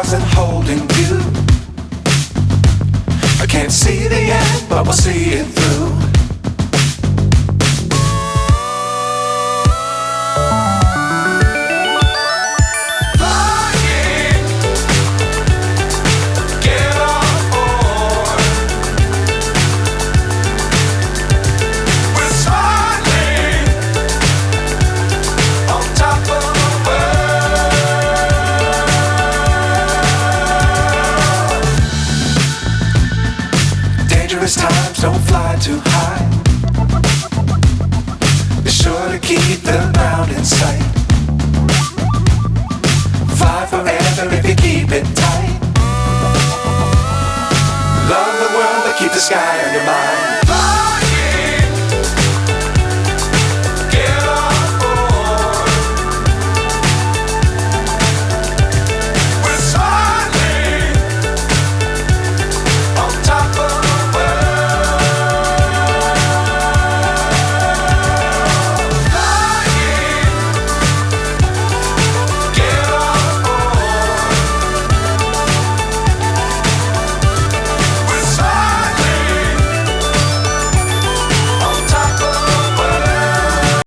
stars and holding you. I can't see the end, but we'll see it through. Times don't fly too high. Be sure to keep the ground in sight. Fly forever if you keep it tight. Love the world but keep the sky on your mind.